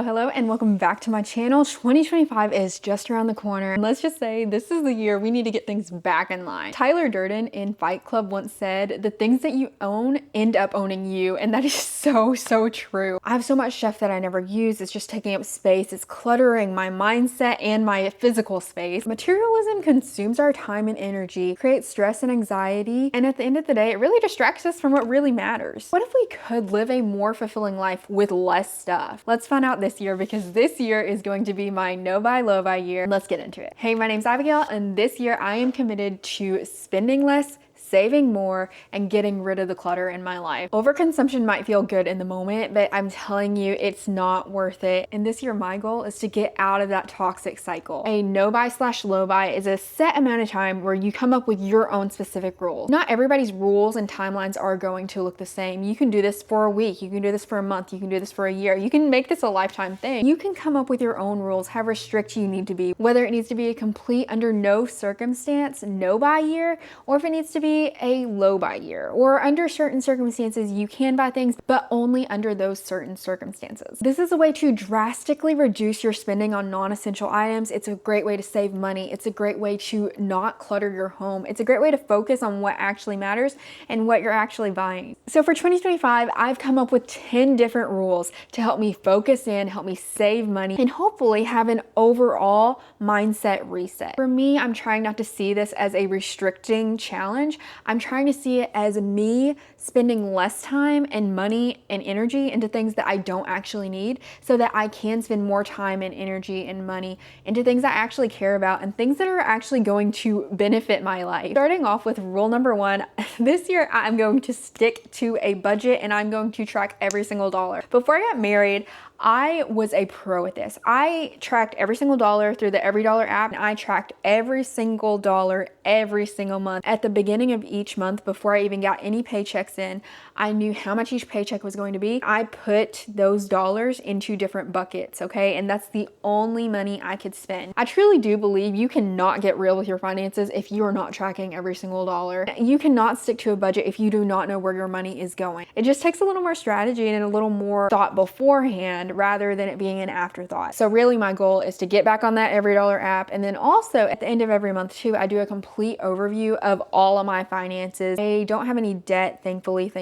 Hello, and welcome back to my channel. 2025 is just around the corner, and let's just say this is the year we need to get things back in line. Tyler Durden in Fight Club once said, "The things that you own end up owning you," and that is so true. I have so much stuff that I never use. It's just taking up space. It's cluttering my mindset and my physical space. Materialism consumes our time and energy, creates stress and anxiety, and at the end of the day, it really distracts us from what really matters. What if we could live a more fulfilling life with less stuff? Let's find out this year, because this year is going to be my no buy, low buy year. Let's get into it. Hey, my name's Abigail, and this year I am committed to spending less, saving more, and getting rid of the clutter in my life. Overconsumption might feel good in the moment, but I'm telling you, it's not worth it. And this year, my goal is to get out of that toxic cycle. A no buy / low buy is a set amount of time where you come up with your own specific rules. Not everybody's rules and timelines are going to look the same. You can do this for a week, you can do this for a month, you can do this for a year. You can make this a lifetime thing. You can come up with your own rules, however strict you need to be, whether it needs to be a complete under no circumstance no buy year, or if it needs to be a low buy year, or under certain circumstances you can buy things, but only under those certain circumstances. This is a way to drastically reduce your spending on non-essential items. It's a great way to save money. It's a great way to not clutter your home. It's a great way to focus on what actually matters and what you're actually buying. So for 2025, I've come up with 10 different rules to help me focus in, help me save money, and hopefully have an overall mindset reset. For me, I'm trying not to see this as a restricting challenge. I'm trying to see it as me spending less time and money and energy into things that I don't actually need, so that I can spend more time and energy and money into things I actually care about and things that are actually going to benefit my life. Starting off with rule number 1, this year I'm going to stick to a budget and I'm going to track every single dollar. Before I got married, I was a pro at this. I tracked every single dollar through the Every Dollar app, and I tracked every single dollar every single month. At the beginning of each month, before I even got any paychecks in, I knew how much each paycheck was going to be. I put those dollars into different buckets, okay? And that's the only money I could spend. I truly do believe you cannot get real with your finances if you are not tracking every single dollar. You cannot stick to a budget if you do not know where your money is going. It just takes a little more strategy and a little more thought beforehand, rather than it being an afterthought. So really my goal is to get back on that Every Dollar app. And then also at the end of every month too, I do a complete overview of all of my finances. I don't have any debt, thankfully.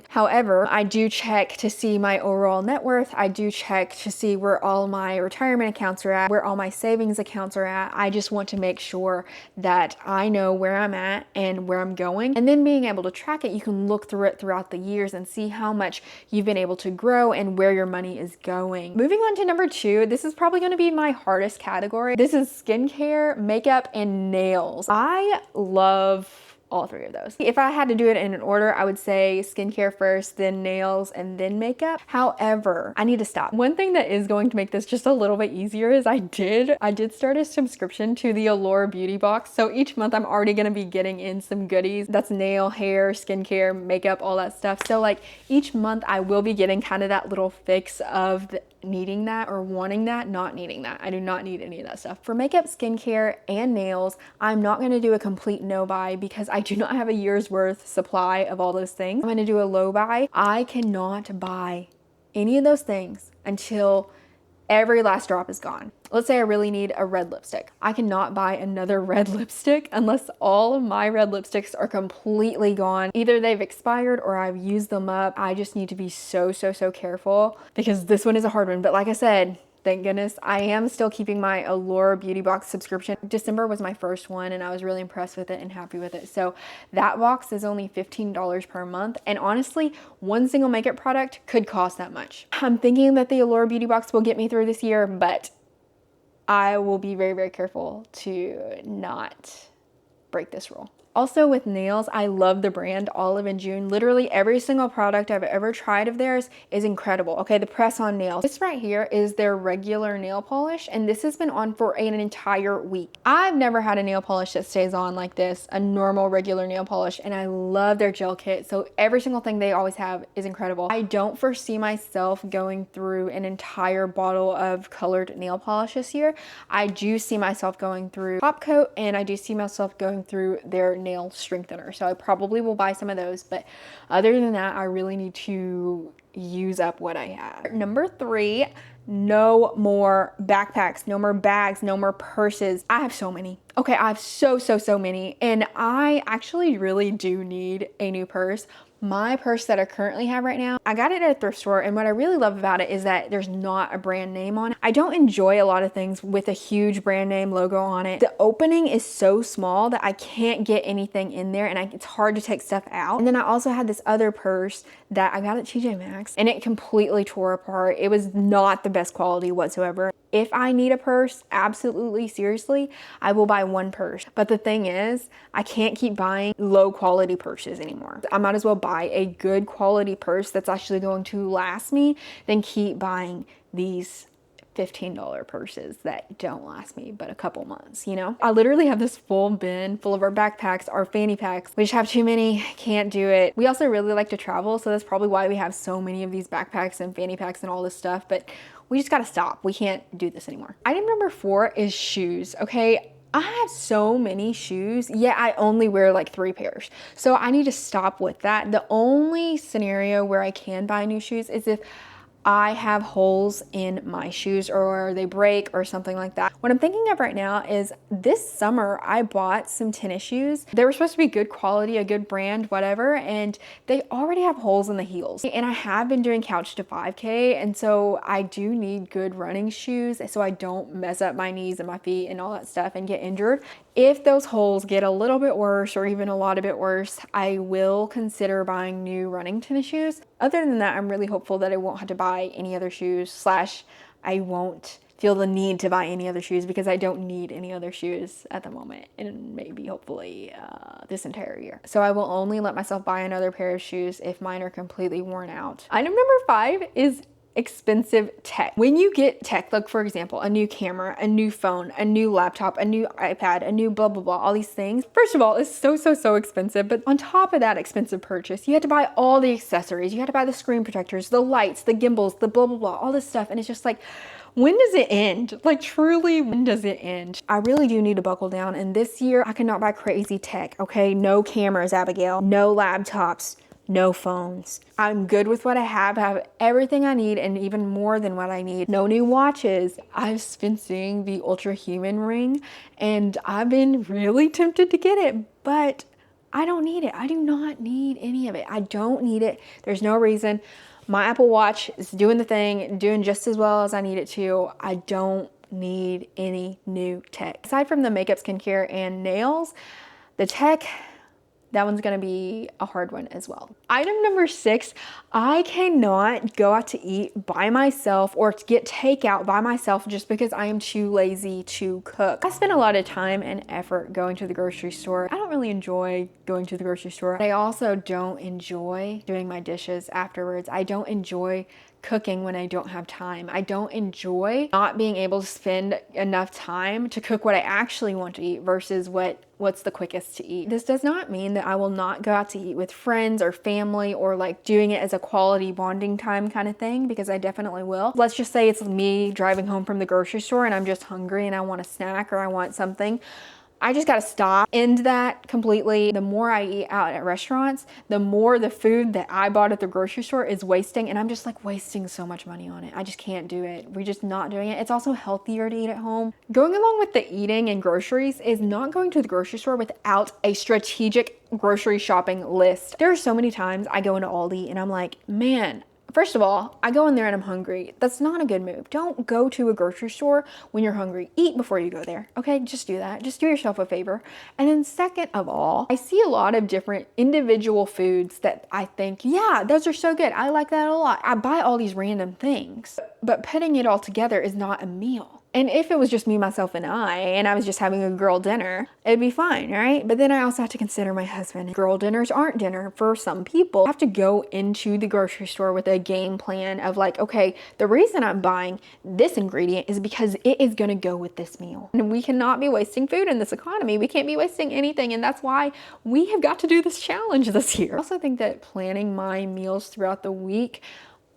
However, I do check to see my overall net worth. I do check to see where all my retirement accounts are at, where all my savings accounts are at. I just want to make sure that I know where I'm at and where I'm going. And then being able to track it, you can look through it throughout the years and see how much you've been able to grow and where your money is going. Moving on to number 2, this is probably going to be my hardest category. This is skincare, makeup, and nails. I love all 3 of those. If I had to do it in an order, I would say skincare first, then nails, and then makeup. However, I need to stop. One thing that is going to make this just a little bit easier is I did start a subscription to the Allure beauty box. So each month I'm already going to be getting in some goodies. That's nail, hair, skincare, makeup, all that stuff. So like each month I will be getting kind of that little fix of needing that or wanting that, not needing that. I do not need any of that stuff. For makeup, skincare, and nails, I'm not going to do a complete no buy because I do not have a year's worth supply of all those things. I'm going to do a low buy. I cannot buy any of those things until every last drop is gone. Let's say I really need a red lipstick. I cannot buy another red lipstick unless all of my red lipsticks are completely gone. Either they've expired or I've used them up. I just need to be so careful because this one is a hard one. But like I said, thank goodness, I am still keeping my Allure beauty box subscription. December was my first one and I was really impressed with it and happy with it. So that box is only $15 per month. And honestly, one single makeup product could cost that much. I'm thinking that the Allure beauty box will get me through this year, but I will be very careful to not break this rule. Also with nails, I love the brand Olive and June. Literally every single product I've ever tried of theirs is incredible. Okay, the press-on nails. This right here is their regular nail polish, and this has been on for an entire week. I've never had a nail polish that stays on like this, a normal regular nail polish, and I love their gel kit. So every single thing they always have is incredible. I don't foresee myself going through an entire bottle of colored nail polish this year. I do see myself going through Top Coat, and I do see myself going through their nail strengthener. So I probably will buy some of those, but other than that, I really need to use up what I have. Number 3, No more backpacks, no more bags, no more purses. I have so many. Okay, I have so many. And I actually really do need a new purse. My purse that I currently have right now, I got it at a thrift store, and what I really love about it is that there's not a brand name on it. I don't enjoy a lot of things with a huge brand name logo on it. The opening is so small that I can't get anything in there, and it's hard to take stuff out. And then I also had this other purse that I got at TJ Maxx, and it completely tore apart. It was not the best quality whatsoever. If I need a purse, absolutely, seriously, I will buy one purse. But the thing is, I can't keep buying low quality purses anymore. I might as well buy a good quality purse that's actually going to last me than keep buying these $15 purses that don't last me but a couple months, you know? I literally have this full bin full of our backpacks, our fanny packs. We just have too many, can't do it. We also really like to travel, so that's probably why we have so many of these backpacks and fanny packs and all this stuff, but we just gotta stop. We can't do this anymore. Item number 4 is shoes, okay? I have so many shoes, yet I only wear like 3 pairs. So I need to stop with that. The only scenario where I can buy new shoes is if I have holes in my shoes or they break or something like that. What I'm thinking of right now is this summer I bought some tennis shoes. They were supposed to be good quality, a good brand, whatever, and they already have holes in the heels. And I have been doing couch to 5K, and so I do need good running shoes so I don't mess up my knees and my feet and all that stuff and get injured. If those holes get a little bit worse or even a lot a bit worse, I will consider buying new running tennis shoes. Other than that, I'm really hopeful that I won't have to buy any other shoes, / I won't feel the need to buy any other shoes because I don't need any other shoes at the moment and maybe hopefully this entire year. So I will only let myself buy another pair of shoes if mine are completely worn out. Item number 5 is expensive tech. When you get tech, like for example, a new camera, a new phone, a new laptop, a new iPad, a new blah, blah, blah, all these things, first of all, it's so expensive. But on top of that expensive purchase, you had to buy all the accessories. You had to buy the screen protectors, the lights, the gimbals, the blah, blah, blah, all this stuff. And it's just like, when does it end? Like truly, when does it end? I really do need to buckle down. And this year I cannot buy crazy tech, okay? No cameras, Abigail, no laptops, no phones. I'm good with what I have. I have everything I need and even more than what I need. No new watches. I've been seeing the Ultra Human ring and I've been really tempted to get it, but I don't need it. I do not need any of it. I don't need it. There's no reason. My Apple Watch is doing the thing, doing just as well as I need it to. I don't need any new tech. Aside from the makeup, skincare, and nails, the tech, that one's gonna be a hard one as well. Item number 6, I cannot go out to eat by myself or to get takeout by myself just because I am too lazy to cook. I spend a lot of time and effort going to the grocery store. I don't really enjoy going to the grocery store. I also don't enjoy doing my dishes afterwards. I don't enjoy cooking when I don't have time. I don't enjoy not being able to spend enough time to cook what I actually want to eat versus what's the quickest to eat. This does not mean that I will not go out to eat with friends or family or like doing it as a quality bonding time kind of thing, because I definitely will. Let's just say it's me driving home from the grocery store and I'm just hungry and I want a snack or I want something. I just gotta stop, end that completely. The more I eat out at restaurants, the more the food that I bought at the grocery store is wasting, and I'm just like wasting so much money on it. I just can't do it. We're just not doing it. It's also healthier to eat at home. Going along with the eating and groceries is not going to the grocery store without a strategic grocery shopping list. There are so many times I go into Aldi and I'm like, man, first of all, I go in there and I'm hungry. That's not a good move. Don't go to a grocery store when you're hungry. Eat before you go there, okay? Just do that. Just do yourself a favor. And then second of all, I see a lot of different individual foods that I think, yeah, those are so good. I like that a lot. I buy all these random things, but putting it all together is not a meal. And if it was just me, myself, and I was just having a girl dinner, it'd be fine, right? But then I also have to consider my husband. Girl dinners aren't dinner for some people. I have to go into the grocery store with a game plan of like, okay, the reason I'm buying this ingredient is because it is gonna go with this meal. And we cannot be wasting food in this economy. We can't be wasting anything. And that's why we have got to do this challenge this year. I also think that planning my meals throughout the week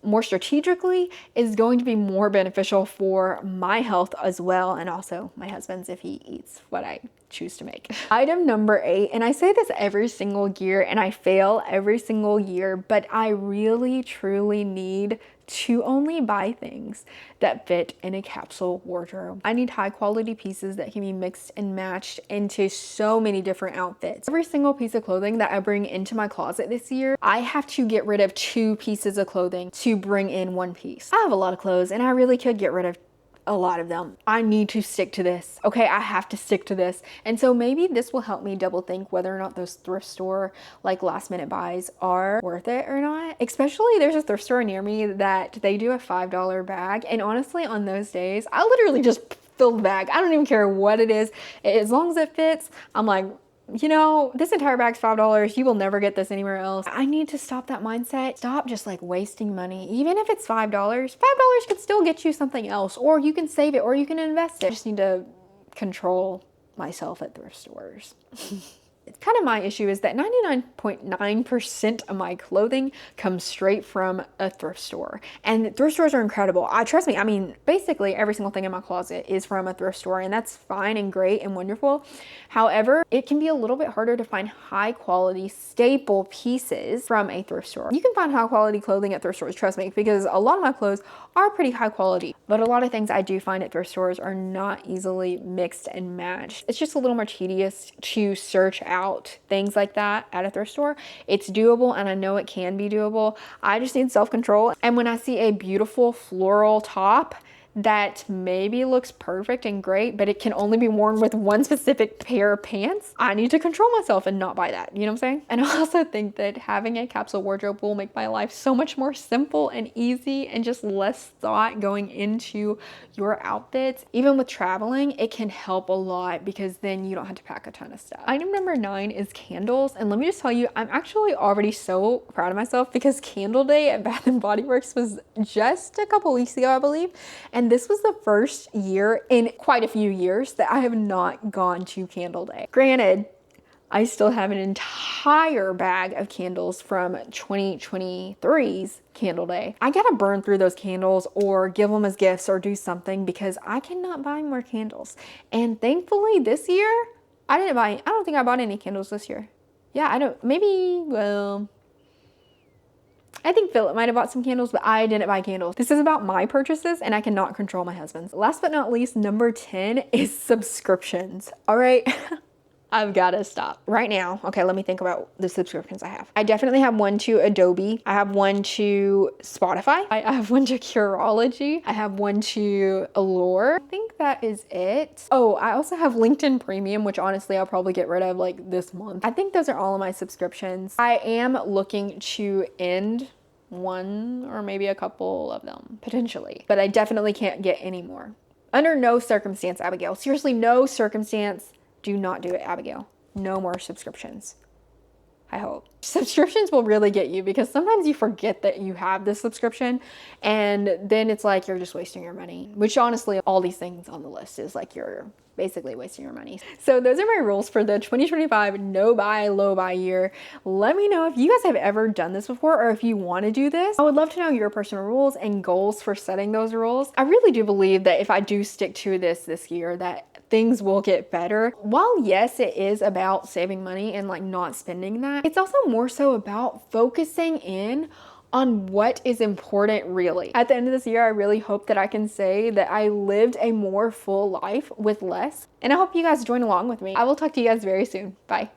more strategically is going to be more beneficial for my health as well, and also my husband's if he eats what I choose to make. Item number 8, and I say this every single year and I fail every single year, but I really truly need to only buy things that fit in a capsule wardrobe. I need high quality pieces that can be mixed and matched into so many different outfits. Every single piece of clothing that I bring into my closet this year, I have to get rid of 2 pieces of clothing to bring in 1 piece. I have a lot of clothes and I really could get rid of a lot of them. I need to stick to this. Okay, I have to stick to this. And so maybe this will help me double think whether or not those thrift store like last minute buys are worth it or not. Especially there's a thrift store near me that they do a $5 bag. And honestly, on those days, I literally just fill the bag. I don't even care what it is. As long as it fits, I'm like, you know, this entire bag's $5. You will never get this anywhere else. I need to stop that mindset. Stop just like wasting money. Even if it's $5 could still get you something else, or you can save it, or you can invest it. I just need to control myself at thrift stores. It's kind of my issue is that 99.9% of my clothing comes straight from a thrift store. And thrift stores are incredible. Trust me, I mean, basically every single thing in my closet is from a thrift store, and that's fine and great and wonderful. However, it can be a little bit harder to find high quality staple pieces from a thrift store. You can find high quality clothing at thrift stores, trust me, because a lot of my clothes are pretty high quality. But a lot of things I do find at thrift stores are not easily mixed and matched. It's just a little more tedious to search out things like that at a thrift store. It's doable, and I know it can be doable. I just need self-control. And when I see a beautiful floral top that maybe looks perfect and great, but it can only be worn with one specific pair of pants, I need to control myself and not buy that. You know what I'm saying? And I also think that having a capsule wardrobe will make my life so much more simple and easy, and just less thought going into your outfits. Even with traveling, it can help a lot because then you don't have to pack a ton of stuff. Item number 9 is candles. And let me just tell you, I'm actually already so proud of myself because Candle Day at Bath & Body Works was just a couple weeks ago, I believe. And this was the first year in quite a few years that I have not gone to Candle Day. Granted, I still have an entire bag of candles from 2023's Candle Day. I gotta burn through those candles or give them as gifts or do something because I cannot buy more candles. And thankfully this year, I don't think I bought any candles this year. Yeah, I think Philip might have bought some candles, but I didn't buy candles. This is about my purchases, and I cannot control my husband's. Last but not least, number 10 is subscriptions. All right. I've got to stop right now. Okay, let me think about the subscriptions I have. I definitely have one to Adobe. I have one to Spotify. I have one to Curology. I have one to Allure. I think that is it. Oh, I also have LinkedIn Premium, which honestly I'll probably get rid of like this month. I think those are all of my subscriptions. I am looking to end one or maybe a couple of them potentially, but I definitely can't get any more. Under no circumstance, Abigail. Seriously, no circumstance. Do not do it, Abigail. No more subscriptions. I hope. Subscriptions will really get you because sometimes you forget that you have this subscription and then it's like you're just wasting your money, which honestly, all these things on the list is like you're basically wasting your money. So those are my rules for the 2025 no buy, low buy year. Let me know if you guys have ever done this before or if you want to do this. I would love to know your personal rules and goals for setting those rules. I really do believe that if I do stick to this year, that things will get better. While yes, it is about saving money and like not spending that, it's also more so about focusing in on what is important really. At the end of this year, I really hope that I can say that I lived a more full life with less. And I hope you guys join along with me. I will talk to you guys very soon. Bye.